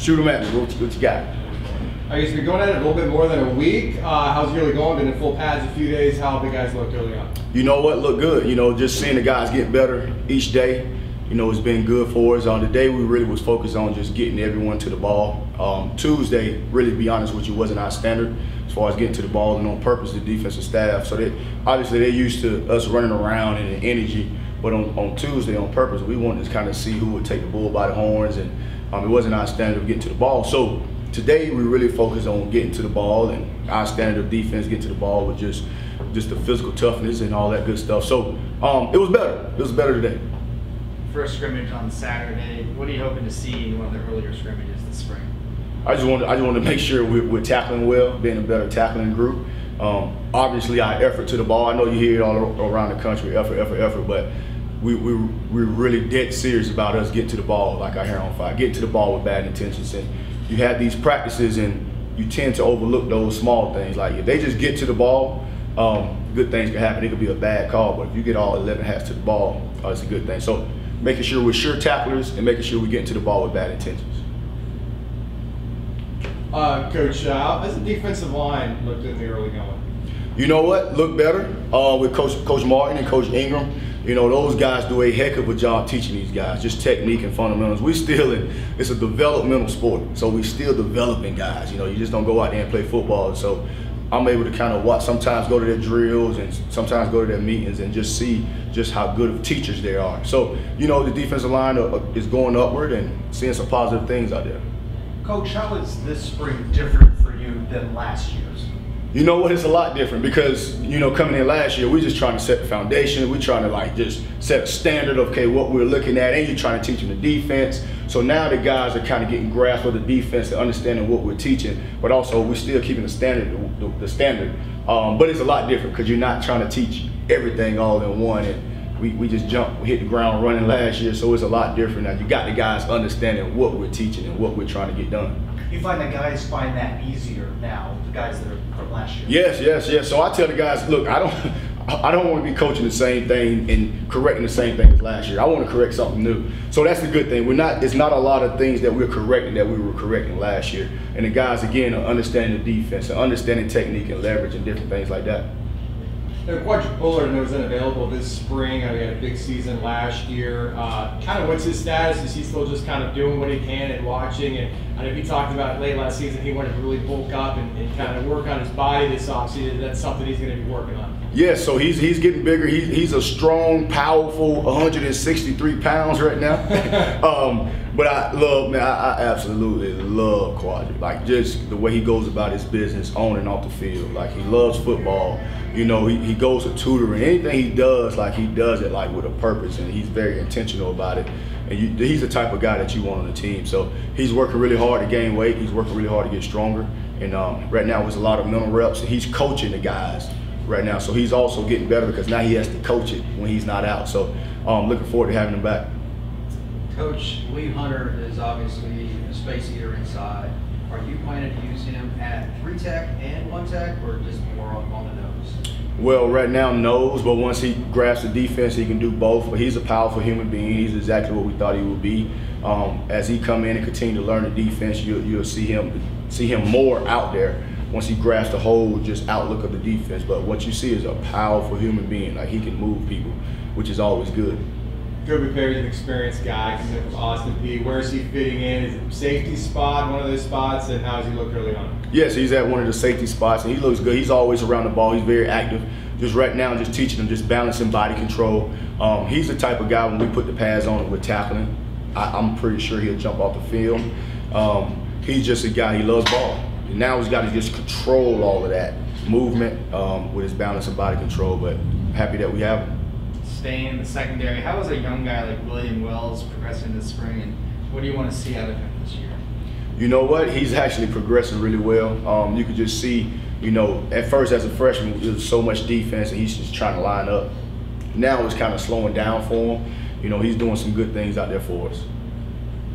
Shoot them at me. What you got? I guess we've been going at it a little bit more than a week. How's it really going? Been in full pads a few days. How have the guys looked early on? You know what? Look good. You know, just seeing the guys get better each day. You know, it's been good for us. On the day we really was focused on just getting everyone to the ball. Tuesday, really to be honest with you, wasn't our standard as far as getting to the ball, and on purpose the defensive staff. So obviously they're used to us running around and the energy. But on Tuesday, on purpose, we wanted to kind of see who would take the bull by the horns, and it wasn't our standard of getting to the ball. So today we really focused on getting to the ball, and our standard of defense getting to the ball with just the physical toughness and all that good stuff. So it was better. It was better today. First scrimmage on Saturday. What are you hoping to see in one of the earlier scrimmages this spring? I just wanted to make sure we're tackling well, being a better tackling group. Obviously, our effort to the ball. I know you hear it all around the country, effort, but we're really dead serious about us getting to the ball, like our hair on fire, getting to the ball with bad intentions. And you have these practices, and you tend to overlook those small things. Like if they just get to the ball, good things can happen. It could be a bad call, but if you get all 11 hats to the ball, it's a good thing. So making sure we're sure tacklers and making sure we get to the ball with bad intentions. Coach, how's the defensive line looked in the early going? You know what? Look better with Coach Martin and Coach Ingram. You know, those guys do a heck of a job teaching these guys, just technique and fundamentals. It's a developmental sport, so we still developing guys. You know, you just don't go out there and play football. So I'm able to kind of watch, sometimes go to their drills and sometimes go to their meetings and just see just how good of teachers they are. So, you know, the defensive line is going upward and seeing some positive things out there. Coach, how is this spring different for you than last year's? You know what, it's a lot different because, you know, coming in last year, we're just trying to set the foundation. We're trying to like just set a standard of, okay, what we're looking at, and you're trying to teach them the defense. So now the guys are kind of getting grasp of the defense and understanding what we're teaching, but also we're still keeping the standard. But it's a lot different because you're not trying to teach everything all in one. And we just hit the ground running last year, so it's a lot different now. You got the guys understanding what we're teaching and what we're trying to get done. You find that guys find that easier now, the guys that are from last year? Yes. So I tell the guys, look, I don't want to be coaching the same thing and correcting the same thing as last year. I want to correct something new. So that's the good thing. It's not a lot of things that we're correcting that we were correcting last year. And the guys, again, are understanding the defense and understanding technique and leverage and different things like that. Quadric Bullard was unavailable this spring. He had a big season last year. Kind of what's his status? Is he still just kind of doing what he can and watching? And I know he talked about it late last season. He wanted to really bulk up and kind of work on his body this offseason. That's something he's going to be working on. Yeah, so he's getting bigger. He's a strong, powerful 163 pounds right now. But I absolutely love Quadric. Like just the way he goes about his business on and off the field. Like he loves football. You know, he goes to tutoring. Anything he does, like he does it like with a purpose, and he's very intentional about it. And he's the type of guy that you want on the team. So he's working really hard to gain weight. He's working really hard to get stronger. And right now it's a lot of mental reps, and he's coaching the guys right now. So he's also getting better because now he has to coach it when he's not out. So looking forward to having him back. Coach, Lee Hunter is obviously a space eater inside. Are you planning to use him at 3-tech and 1-tech, or just more on the nose? Well, right now nose, but once he grasps the defense, he can do both. But he's a powerful human being. He's exactly what we thought he would be. As he come in and continue to learn the defense, you'll see him more out there once he grasps the whole just outlook of the defense. But what you see is a powerful human being. Like he can move people, which is always good. Kobe Perry's an experienced guy coming in from Austin Peay. Where is he fitting in? Is it safety spot, one of those spots, and how does he look early on? Yes, he's at one of the safety spots, and he looks good. He's always around the ball. He's very active. Just right now, just teaching him, just balancing body control. He's the type of guy when we put the pads on and we're tackling, I'm pretty sure he'll jump off the field. He's just a guy, he loves ball. And now he's got to just control all of that movement with his balance and body control, but I'm happy that we have him. Staying in the secondary, how is a young guy like William Wells progressing this spring, and what do you want to see out of him this year? You know what? He's actually progressing really well. You could just see, you know, at first as a freshman, there was so much defense and he's just trying to line up. Now it's kind of slowing down for him. You know, he's doing some good things out there for us.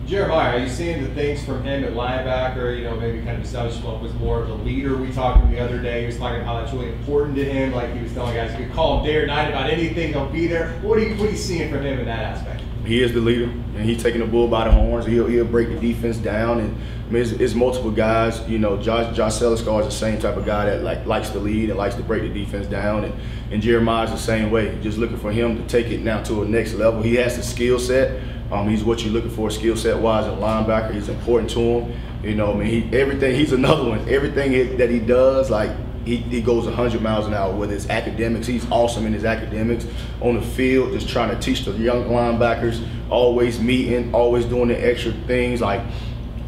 Jeremiah, are you seeing the things from him at linebacker, you know, maybe kind of besides was more of a leader? We talked to him the other day. He was talking about how that's really important to him. Like he was telling guys, you could call him day or night about anything, he'll be there. What are you seeing from him in that aspect? he is the leader, and he's taking the bull by the horns. He'll break the defense down, and I mean, it's multiple guys. You know, Josh Seliscar is the same type of guy that likes to lead and likes to break the defense down, and Jeremiah's the same way. Just looking for him to take it now to a next level. He has the skill set. He's what you're looking for skill set wise in linebacker. He's important to him. You know, I mean, he's another one. Everything that he does, like, he goes 100 miles an hour with his academics. He's awesome in his academics. On the field, just trying to teach the young linebackers, always meeting, always doing the extra things. Like,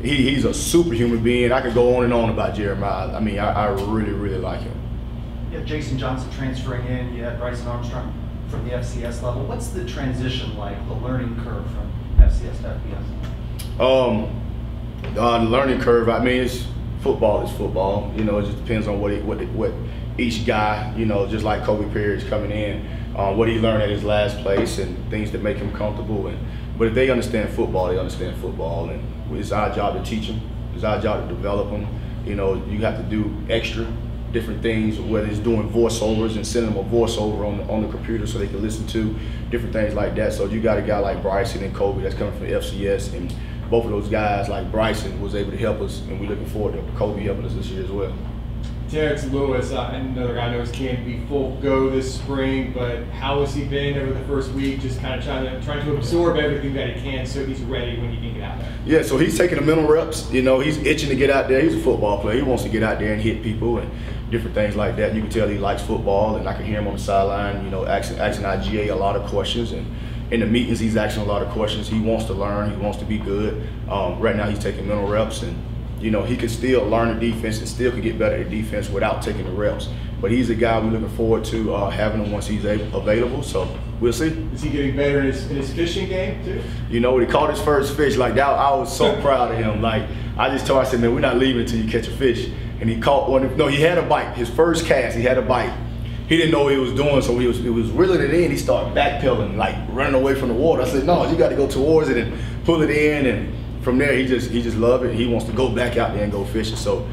he's a superhuman being. I could go on and on about Jeremiah. I mean, I really, really like him. You have Jason Johnson transferring in. You have Bryson Armstrong from the FCS level. What's the transition like, the learning curve from FCS to FBS? The learning curve, I mean, football is football. You know, it just depends on what each guy, you know, just like Kobe Perry is coming in, what he learned at his last place and things that make him comfortable. But if they understand football, they understand football, and it's our job to teach them. It's our job to develop them. You know, you have to do extra different things, whether it's doing voiceovers and sending them a voiceover on the computer so they can listen to different things like that. So you got a guy like Bryson and Kobe that's coming from FCS, and both of those guys, like Bryson, was able to help us, and we're looking forward to Kobe helping us this year as well. Terrence Lewis, another guy knows can't be full go this spring, but how has he been over the first week? Just kind of trying to absorb everything that he can so he's ready when he can get out there. Yeah, so he's taking the mental reps. You know, he's itching to get out there. He's a football player. He wants to get out there and hit people and different things like that. You can tell he likes football, and I can hear him on the sideline, you know, asking IGA a lot of questions, and in the meetings he's asking a lot of questions. He wants to learn. He wants to be good. Right now he's taking mental reps, and you know, he can still learn the defense and still can get better at defense without taking the reps. But he's a guy we're looking forward to having him once he's available. So we'll see. Is he getting better in his fishing game too? You know, when he caught his first fish like that, I was so proud of him. Like, I just told him, I said, man, we're not leaving until you catch a fish. And he caught one. No, he had a bite. His first cast, he had a bite. He didn't know what he was doing, so he was reeling it in. He started backpedaling, like running away from the water. I said, no, you got to go towards it and pull it in, and from there, he just loved it. He wants to go back out there and go fishing. So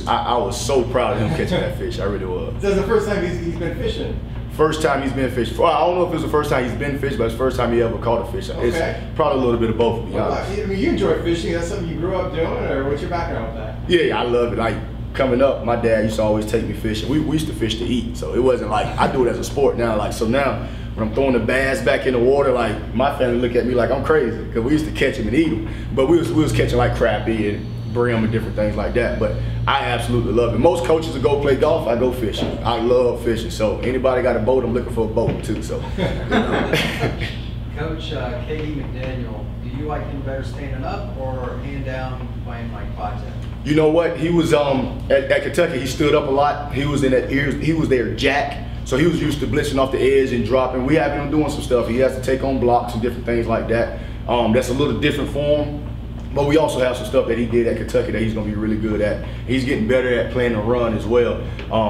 I was so proud of him catching that fish. I really was. So that's the first time he's been fishing? First time he's been fishing. I don't know if it's the first time he's been fishing, but it's the first time he ever caught a fish. Okay. It's probably a little bit of both, to be honest. I mean, you enjoy fishing. That's something you grew up doing, or what's your background with that? Yeah, I love it. Like, coming up, my dad used to always take me fishing. We used to fish to eat, so it wasn't like I do it as a sport now. Like, so now when I'm throwing the bass back in the water, like, my family look at me like I'm crazy because we used to catch them and eat them. But we was catching like crappie and brim and different things like that. But I absolutely love it. Most coaches will go play golf, I go fishing. I love fishing. So anybody got a boat, I'm looking for a boat too. So. Coach K.D. McDaniel, do you like him better standing up or hand down playing like 5'10"? You know what? He was at Kentucky. He stood up a lot. He was in that ear. He was their jack. So he was used to blitzing off the edge and dropping. We have him doing some stuff. He has to take on blocks and different things like that. That's a little different for him. But we also have some stuff that he did at Kentucky that he's going to be really good at. He's getting better at playing the run as well.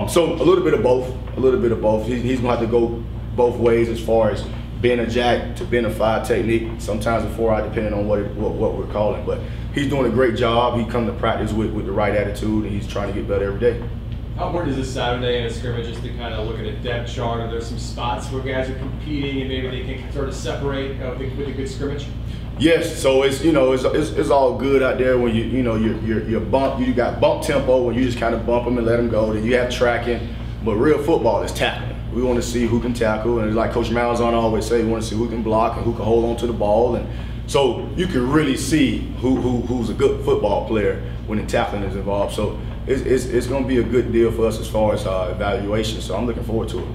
So a little bit of both. A little bit of both. He's going to have to go both ways as far as being a jack to being a 5 technique. Sometimes a 4-eye, depending on what we're calling. But he's doing a great job. He come to practice with the right attitude, and he's trying to get better every day. How important is this Saturday in a scrimmage just to kind of look at a depth chart? Are there some spots where guys are competing and maybe they can sort of separate with a good scrimmage? Yes, so it's all good out there when you got bump tempo when you just kind of bump them and let them go. Then you have tracking, but real football is tackling. We want to see who can tackle, and like Coach Malzahn always say, we want to see who can block and who can hold on to the ball, and so you can really see who's a good football player when the tackling is involved. So it's going to be a good deal for us as far as evaluation. So I'm looking forward to it.